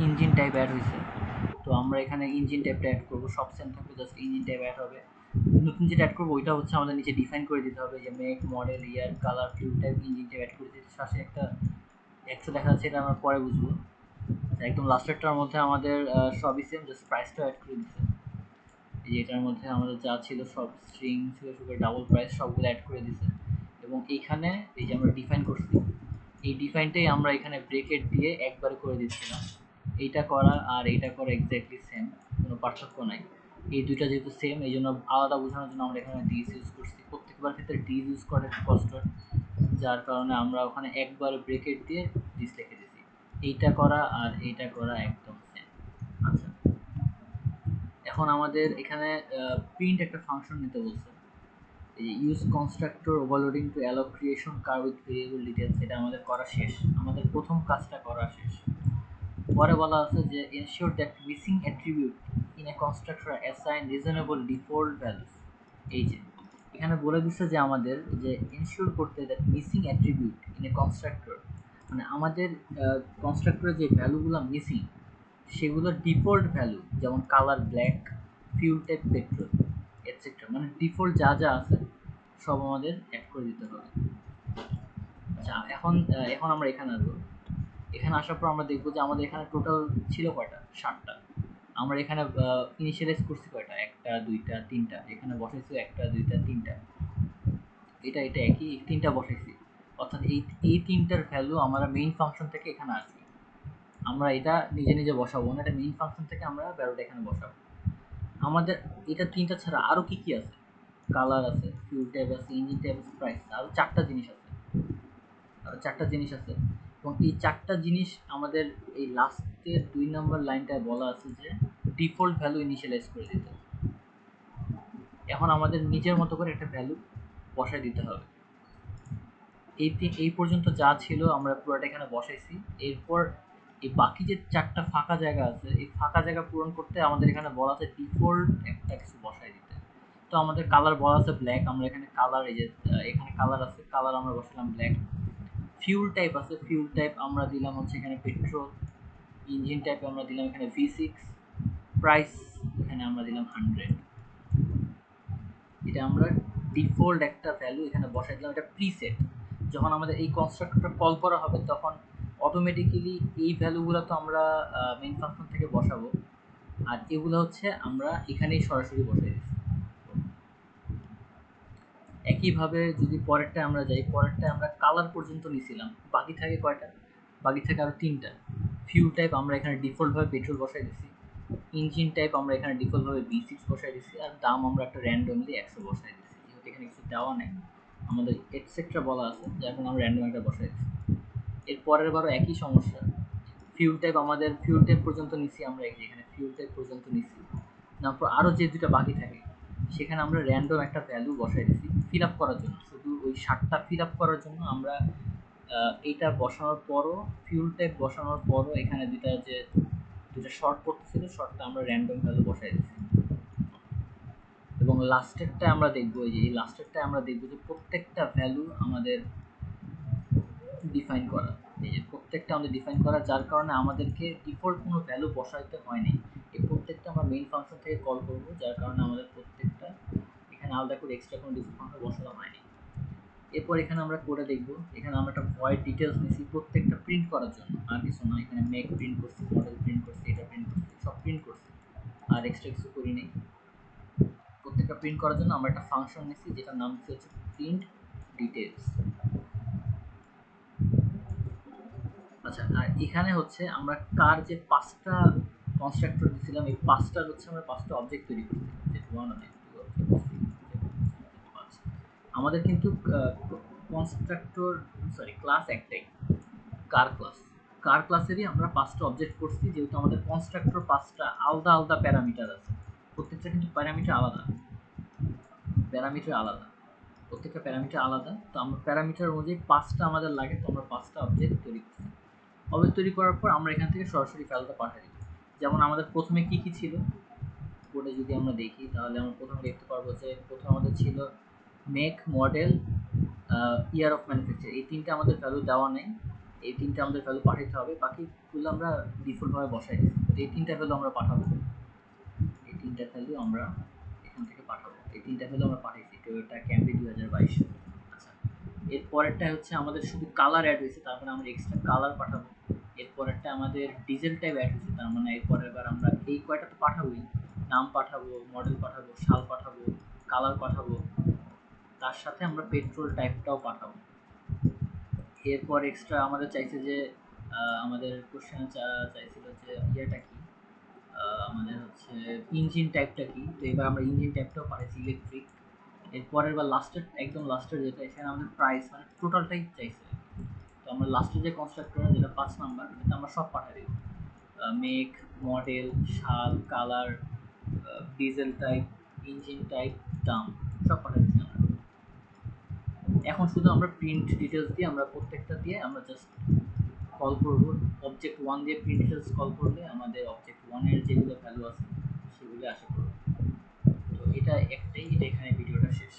Engine type add হয়েছে। তো আমরা এখানে ইঞ্জিন টাইপটা অ্যাড করবো, সব সেম থাকবে, জাস্ট ইঞ্জিন টাইপ অ্যাড হবে। নতুন যেটা অ্যাড করবো ওইটা হচ্ছে আমাদের নিচে ডিফাইন করে দিতে হবে যে make, model, year, colour, fuel type, engine type add করে দিতে পাশে একটা এক্সট্রা দেখা যাচ্ছে, এটা আমরা পরে বুঝবো। একদম লাস্টেরটার মধ্যে আমাদের সবই সেম, জাস্ট প্রাইসটা অ্যাড করে দিচ্ছে। এই যে এটার মধ্যে আমাদের যা ছিল সব স্ট্রিং ছিল, সুপার ডাবল প্রাইস সবগুলো অ্যাড করে দিছে। এবং এইখানে এই যে আমরা ডিফাইন করছি, এই ডিফাইনটাই আমরা এখানে ব্রেকেট দিয়ে একবারে করে দিচ্ছিলাম। এইটা করা আর এইটা করা এক্স্যাক্টলি সেম, কোনো পার্থক্য নাই। এই দুইটা যেহেতু সেম, এই জন্য আলাদা বোঝানোর জন্য আমরা এখানে ডিস ইউজ করছি। প্রত্যেকবার ক্ষেত্রে ডিস ইউজ করা একটু কষ্ট, যার কারণে আমরা ওখানে একবারে ব্রেকেট দিয়ে ডিস লিখে দিছি। এইটা করা আর এইটা করা একদম সেম। আচ্ছা, এখন আমাদের এখানে প্রিন্ট একটা ফাংশন নিতে বলছে। এই use constructor overloading to allow creation car with variable details, এটা আমাদের করা শেষ, আমাদের প্রথম কাজটা করা শেষ। পরে বলা আছে যে ensure that missing attribute in a constructor assign reasonable default values. এই যে এখানে বলে দিচ্ছে যে আমাদের যে এনশিওর করতে that missing attribute in a constructor, মানে আমাদের কনস্ট্রাক্টরের যে ভ্যালুগুলো মিসিং সেগুলো ডিফল্ট ভ্যালু, যেমন colour black, fuel type petrol etcetera, মানে ডিফল্ট যা যা আছে সব আমাদের অ্যাড করে দিতে হবে। আচ্ছা, এখন এখন আমরা এখানে আসবো। এখানে আসার পর আমরা দেখবো যে আমাদের এখানে টোটাল ছিল কয়টা, 7টা। আমরা এখানে ইনিশিয়ালাইজ করছি কয়টা, 1টা 2টা 3টা, এখানে বসাইছি 1টা 2টা 3টা, এটা এটা একই 3টা বসাইছি। অর্থাৎ এই 3টার ভ্যালু আমরা মেইন ফাংশন থেকে এখানে আসবে, আমরা এটা নিজে নিজে বসাবো না, এটা মেইন ফাংশন থেকে আমরা ভ্যালুটা এখানে বসাবো। আমাদের এটা 3টা ছাড়া আরও কি কি আছে, কালার আছে, ফিউল টাইপ আছে, ইঞ্জিন টাইপ আছে, প্রাইস, আরও 4টা জিনিস আছে, আরও 4টা জিনিস আছে। এবং এই 4টা জিনিস আমাদের এই লাস্টের 2 নম্বর লাইনটায় বলা আছে যে ডিফল্ট ভ্যালু ইনিশিয়ালাইজ করে দিতে। এখন আমাদের নিজের মতো করে একটা ভ্যালু বসায় দিতে হবে। এই পর্যন্ত যা ছিল আমরা পুরোটা এখানে বসাইছি। এরপর এই বাকি যে 4টা ফাঁকা জায়গা আছে, এই ফাঁকা জায়গা পূরণ করতে আমাদের এখানে বলা আছে ডিফল্ট একটা কিছু বসাই দিতে। তো আমাদের কালার বলা আছে ব্ল্যাক, আমরা এখানে কালার, এই যে এখানে কালার আছে, কালার আমরা বসালাম ব্ল্যাক। ফিউল টাইপ আছে, ফিউল টাইপ আমরা দিলাম হচ্ছে এখানে পেট্রোল। ইঞ্জিন টাইপ আমরা দিলাম এখানে V6। প্রাইস এখানে আমরা দিলাম 100। এটা আমরা ডিফল্ট একটা ভ্যালু এখানে বসাই দিলাম, এটা প্রিসেট। যখন আমাদের এই কনস্ট্রাক্টরটা কল করা হবে তখন অটোমেটিক্যালি এই ভ্যালুগুলো তো আমরা মেইন ফাংশন থেকে বসাবো, আর এগুলো হচ্ছে আমরা এখানেই সরাসরি বসাই দিচ্ছি। একইভাবে যদি পরেরটা আমরা যাই, পরেরটা আমরা কালার পর্যন্ত নিয়েছিলাম, বাকি থাকে কয়টা, বাকি থাকে আরও 3টা। ফিউল টাইপ আমরা এখানে ডিফল্টভাবে পেট্রোল বসাই দিচ্ছি, ইঞ্জিন টাইপ আমরা এখানে ডিফল্টভাবে V6 বসাই দিচ্ছি, আর দাম আমরা একটা র্যান্ডমলি 100 বসাই দিচ্ছি। যেহেতু এখানে কিছু দেওয়া নেই, আমাদের এটসেট্রা বলা আছে, যার কারণে আমরা র্যান্ডম একটা বসাই দিচ্ছি। এর পরের বারও একই সমস্যা, ফিউল টাইপ আমাদের ফিউল টাইপ পর্যন্ত নিচ্ছি, আমরা এখানে ফিউল টাইপ পর্যন্ত নিচ্ছি। তারপর আরও যে দুটো বাকি থাকে সেখানে আমরা র্যান্ডম একটা ভ্যালু বসাই দিচ্ছি ফিল আপ করার জন্য, শুধু ওই 7টা ফিল আপ করার জন্য আমরা এইটা বসানোর পরও, ফিউল টাইপ বসানোর পরও এখানে দুটা শর্ট করতেছিল, শর্টটা আমরা র্যান্ডম ভ্যালু বসাই দিচ্ছি। এবং লাস্টেরটা আমরা দেখবো, এই যে এই লাস্টেরটা আমরা দেখবো যে প্রত্যেকটা ভ্যালু আমাদের ডিফাইন করা, এই যে প্রত্যেকটা আমাদের ডিফাইন করা, যার কারণে আমাদেরকে ডিফল্ট কোনো ভ্যালু বসাইতে হয়নি। এই প্রত্যেকটা আমরা মেইন ফাংশন থেকে কল করবো, যার কারণে আমাদের প্রত্যেকটা এখানে আলাদা করে এক্সট্রা কোনো ডিফল্ট ফাংশন বসানো হয়নি। এরপর এখানে আমরা করে দেখবো, এখানে আমরা একটা ভয়েড ডিটেলস নিয়েছি প্রত্যেকটা প্রিন্ট করার জন্য, আর কিছু না। এখানে মেক প্রিন্ট করছি, মডেল প্রিন্ট করছি, এটা প্রিন্ট করছি, সব প্রিন্ট করছি, আর এক্সট্রা কিছু করি নেই। প্রত্যেকটা প্রিন্ট করার জন্য আমরা একটা ফাংশন নিয়েছি যেটার নাম হচ্ছে প্রিন্ট ডিটেলস। আচ্ছা, আর এখানে হচ্ছে আমরা কার যে 5টা কনস্ট্রাক্টর দিয়েছিলাম, এই 5টার হচ্ছে আমরা 5টা অবজেক্ট তৈরি করছি, যেটা আমাদের কিন্তু কনস্ট্রাক্টর, সরি, ক্লাস একটাই, কার ক্লাস। কার ক্লাসেরই আমরা 5টা অবজেক্ট করছি, যেহেতু আমাদের কনস্ট্রাক্টর 5টা আলাদা আলাদা প্যারামিটার আছে, প্রত্যেকটা কিন্তু প্যারামিটার আলাদা, প্যারামিটার আলাদা, প্রত্যেকটা প্যারামিটার আলাদা। তো আমরা প্যারামিটার অনুযায়ী 5টা আমাদের লাগে, তো আমরা 5টা অবজেক্ট তৈরি করছি। অবজেক্ট তৈরি করার পর আমরা এখান থেকে সরাসরি ফাইলটা পাঠিয়ে দিই। যেমন আমাদের প্রথমে কি কি ছিল কোডে যদি আমরা দেখি, তাহলে আমরা প্রথমে দেখতে পারবো যে প্রথমে আমাদের ছিল make, model, year of manufacture, এই 3টা আমাদের ভ্যালু দেওয়া নেই। এই তিনটা আমাদের ভ্যালু পাঠাতে হবে, বাকিগুলো আমরা ডিফল্টভাবে বসাই দিই। এই তিনটা ভ্যালু আমরা পাঠাবো, এই তিনটা ভ্যালু আমরা এখান থেকে পাঠাবো, এই তিনটা ভ্যালু আমরা পাঠিয়েছি টয়োটা ক্যাম্রি 2022। আচ্ছা, এর পরেরটা হচ্ছে আমাদের শুধু কালার অ্যাড হয়েছে, তার মানে আমরা এক্সট্রা কালার পাঠাবো। এর পরেরটা আমাদের ডিজেল টাইপ অ্যাড হয়েছে, তার মানে এরপরের বার আমরা এই কয়টা তো পাঠাবোই, নাম পাঠাবো, মডেল পাঠাবো, সাল পাঠাবো, কালার পাঠাবো, তার সাথে আমরা পেট্রোল টাইপটাও পাঠাবো। এরপর এক্সট্রা আমাদের চাইছে যে আমাদের কোশ্চেন চাইছিল যে ইয়েটা কি, আমাদের হচ্ছে ইঞ্জিন টাইপটা কি, তো এবার আমরা ইঞ্জিন টাইপটাও পাঠাইছি ইলেকট্রিক। এরপরের বার লাস্টের, একদম লাস্টের যেটা, এখানে আমাদের প্রাইস মানে টোটালটাই চাইছে। তো আমরা লাস্টে যে কনস্ট্রাক্টর যেটা 5 নাম্বার, এটা আমরা সব পাঠাই দিব, মেক, মডেল, সাল, colour, diesel type, engine type, দাম, সব পাঠাই দিচ্ছি আমরা। এখন শুধু আমরা প্রিন্ট ডিটেলস দিয়ে আমরা প্রত্যেকটা দিয়ে আমরা জাস্ট কল করবো। অবজেক্ট ওয়ান দিয়ে প্রিন্ট ডিটেলস কল করলে আমাদের অবজেক্ট ওয়ানের যেগুলো ভ্যালু আছে সেগুলো আসে করবে। তো এটা একটাই, এটা এখানে ভিডিওটা শেষ।